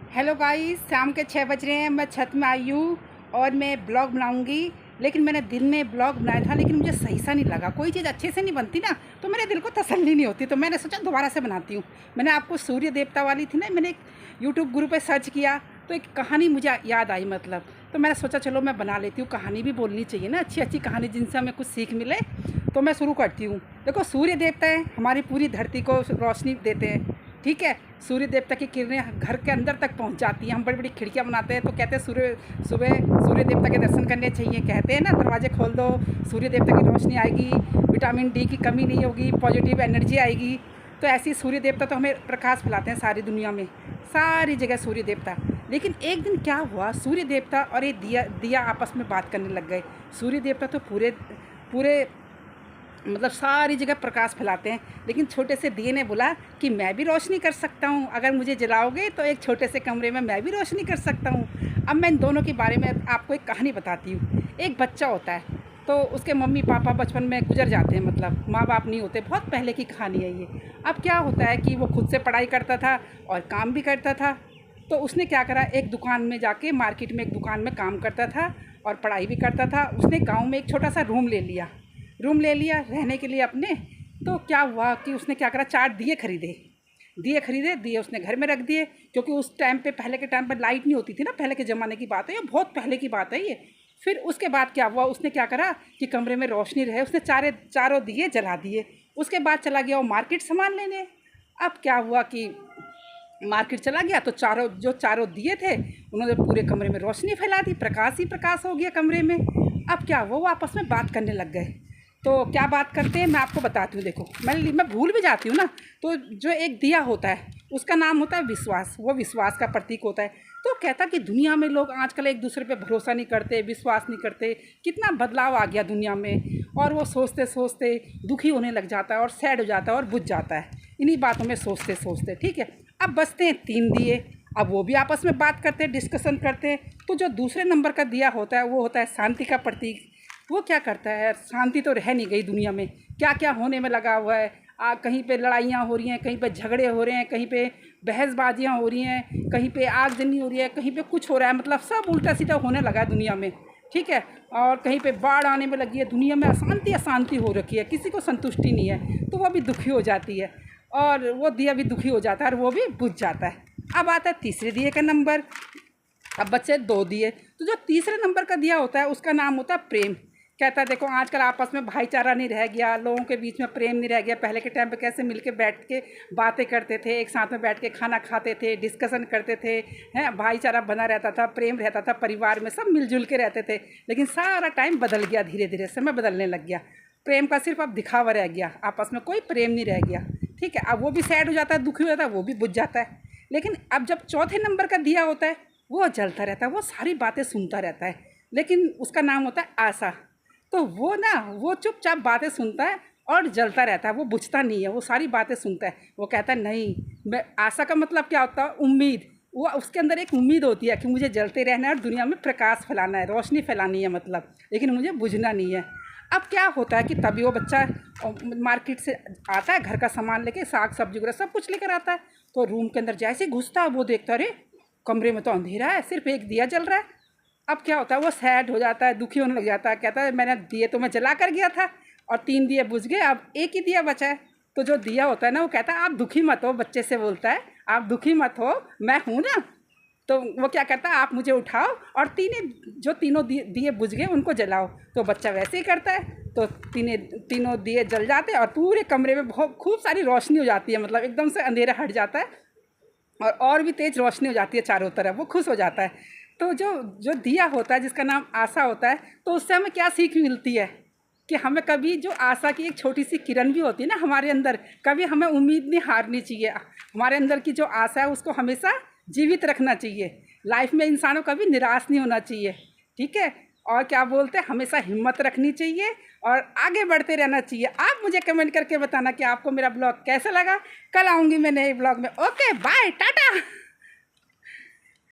Hello guys, शाम के 6 बज रहे हैं। मैं छत में आई हूँ और मैं ब्लॉग बनाऊंगी। लेकिन मैंने दिन में ब्लॉग बनाया था, लेकिन मुझे सही सा नहीं लगा। कोई चीज़ अच्छे से नहीं बनती ना, तो मेरे दिल को तसल्ली नहीं होती। तो मैंने सोचा दोबारा से बनाती हूँ। मैंने आपको सूर्य देवता वाली थी ना, मैंने एक यूट्यूब गुरु पे सर्च किया तो एक कहानी मुझे याद आई मतलब। तो मैंने सोचा चलो मैं बना लेती हूँ। कहानी भी बोलनी चाहिए ना, अच्छी अच्छी कहानी जिनसे हमें कुछ सीख मिले। तो मैं शुरू करती हूँ। देखो, सूर्य देवता है, हमारी पूरी धरती को रोशनी देते हैं। ठीक है, सूर्य देवता की किरणें घर के अंदर तक पहुंच जाती हैं। हम बड़ी बड़ी खिड़कियां बनाते हैं तो कहते हैं सुबह सूर्य देवता के दर्शन करने चाहिए। कहते हैं ना, दरवाजे खोल दो, सूर्य देवता की रोशनी आएगी, विटामिन डी की कमी नहीं होगी, पॉजिटिव एनर्जी आएगी। तो ऐसी सूर्य देवता तो हमें प्रकाश फैलाते हैं सारी दुनिया में, सारी जगह सूर्य देवता। लेकिन एक दिन क्या हुआ, सूर्य देवता और ये दिया आपस में बात करने लग गए। सूर्य देवता तो पूरे पूरे मतलब सारी जगह प्रकाश फैलाते हैं, लेकिन छोटे से दिए ने बोला कि मैं भी रोशनी कर सकता हूँ। अगर मुझे जलाओगे तो एक छोटे से कमरे में मैं भी रोशनी कर सकता हूँ। अब मैं इन दोनों के बारे में आपको एक कहानी बताती हूँ। एक बच्चा होता है, तो उसके मम्मी पापा बचपन में गुजर जाते हैं, मतलब माँ बाप नहीं होते। बहुत पहले की कहानी है ये। अब क्या होता है कि वो खुद से पढ़ाई करता था और काम भी करता था। तो उसने क्या करा, एक दुकान में जाके, मार्केट में एक दुकान में काम करता था और पढ़ाई भी करता था। उसने गाँव में एक छोटा सा रूम ले लिया रहने के लिए अपने। तो क्या हुआ कि उसने क्या करा, 4 दिए खरीदे दिए उसने घर में रख दिए, क्योंकि उस टाइम पे, पहले के टाइम पर लाइट नहीं होती थी ना। पहले के ज़माने की बात है ये, बहुत पहले की बात है ये। फिर उसके बाद क्या हुआ, उसने क्या करा कि कमरे में रोशनी रहे, उसने चारों दिए जला दिए। उसके बाद चला गया वो मार्केट सामान लेने। अब क्या हुआ कि मार्केट चला गया तो चारों दिए थे, उन्होंने पूरे कमरे में रोशनी फैला दी, प्रकाश ही प्रकाश हो गया कमरे में। अब क्या हुआ, वो आपस में बात करने लग गए। तो क्या बात करते हैं मैं आपको बताती हूँ। देखो, मैं भूल भी जाती हूँ ना। तो जो एक दिया होता है उसका नाम होता है विश्वास। वो विश्वास का प्रतीक होता है। तो कहता कि दुनिया में लोग आजकल एक दूसरे पे भरोसा नहीं करते, विश्वास नहीं करते। कितना बदलाव आ गया दुनिया में। और वो सोचते सोचते दुखी होने लग जाता है और सैड हो जाता है और बुझ जाता है इन्हीं बातों में सोचते सोचते। ठीक है, अब बचते हैं 3 दिए। अब वो भी आपस में बात करते हैं, डिस्कशन करते हैं। तो जो दूसरे नंबर का दिया होता है वो होता है शांति का प्रतीक। वो क्या करता है, शांति तो रह नहीं गई दुनिया में, क्या क्या होने में लगा हुआ है। कहीं पे लड़ाइयाँ हो रही हैं, कहीं पे झगड़े हो रहे हैं, कहीं पे बहसबाजियाँ हो रही हैं, कहीं पे आगजनी हो रही है, कहीं पे कुछ हो रहा है। मतलब सब उल्टा सीधा होने लगा है दुनिया में। ठीक है, और कहीं पे बाढ़ आने में लगी है। दुनिया में अशांति हो रखी है, किसी को संतुष्टि नहीं है। तो वो भी दुखी हो जाती है और वो दिया भी दुखी हो जाता है और वो भी बुझ जाता है। अब आता है तीसरे दिए का नंबर। अब बच्चे 2 दिए। तो जो तीसरे नंबर का दिया होता है उसका नाम होता है प्रेम। कहता है देखो, आजकल आपस में भाईचारा नहीं रह गया, लोगों के बीच में प्रेम नहीं रह गया। पहले के टाइम पे कैसे मिलके बैठ के बातें करते थे, एक साथ में बैठ के खाना खाते थे, डिस्कशन करते थे, हैं, भाईचारा बना रहता था, प्रेम रहता था, परिवार में सब मिलजुल के रहते थे। लेकिन सारा टाइम बदल गया, धीरे धीरे समय बदलने लग गया। प्रेम का सिर्फ अब दिखावा रह गया, आपस में कोई प्रेम नहीं रह गया। ठीक है, अब वो भी सैड हो जाता है, दुखी हो जाता है, वो भी बुझ जाता है। लेकिन अब जब चौथे नंबर का दिया होता है, वो जलता रहता है, वो सारी बातें सुनता रहता है। लेकिन उसका नाम होता है आशा। तो वो ना, वो चुपचाप बातें सुनता है और जलता रहता है, वो बुझता नहीं है, वो सारी बातें सुनता है। वो कहता है नहीं, मैं, आशा का मतलब क्या होता है, उम्मीद। वो उसके अंदर एक उम्मीद होती है कि मुझे जलते रहना है और दुनिया में प्रकाश फैलाना है, रोशनी फैलानी है मतलब, लेकिन मुझे बुझना नहीं है। अब क्या होता है कि तभी वो बच्चा मार्केट से आता है, घर का सामान लेके, साग सब्जी वगैरह सब कुछ लेकर आता है। तो रूम के अंदर जैसे ही घुसता है वो देखता है, अरे कमरे में तो अंधेरा है, सिर्फ एक दिया जल रहा है। अब क्या होता है, वो सैड हो जाता है, दुखी होने लग जाता है। कहता है मैंने दिए तो मैं जला कर गया था और 3 दिए बुझ गए, अब एक ही दिया बचा है। तो जो दिया होता है ना, वो कहता है आप दुखी मत हो, बच्चे से बोलता है, आप दुखी मत हो, मैं हूँ ना। तो वो क्या करता है, आप मुझे उठाओ और तीनों दिए बुझ गए उनको जलाओ। तो बच्चा वैसे ही करता है। तो तीनों दिए जल जाते हैं और पूरे कमरे में बहुत खूब सारी रोशनी हो जाती है, मतलब एकदम से अंधेरा हट जाता है और भी तेज़ रोशनी हो जाती है चारों तरफ। वो खुश हो जाता है। तो जो जो दिया होता है जिसका नाम आशा होता है, तो उससे हमें क्या सीख मिलती है कि हमें कभी, जो आशा की एक छोटी सी किरण भी होती है ना हमारे अंदर, कभी हमें उम्मीद नहीं हारनी चाहिए। हमारे अंदर की जो आशा है उसको हमेशा जीवित रखना चाहिए। लाइफ में इंसानों कभी निराश नहीं होना चाहिए। ठीक है, और क्या बोलते हैं, हमेशा हिम्मत रखनी चाहिए और आगे बढ़ते रहना चाहिए। आप मुझे कमेंट करके बताना कि आपको मेरा ब्लॉग कैसा लगा। कल आऊँगी मैं नए ब्लॉग में। Okay, bye, Tata.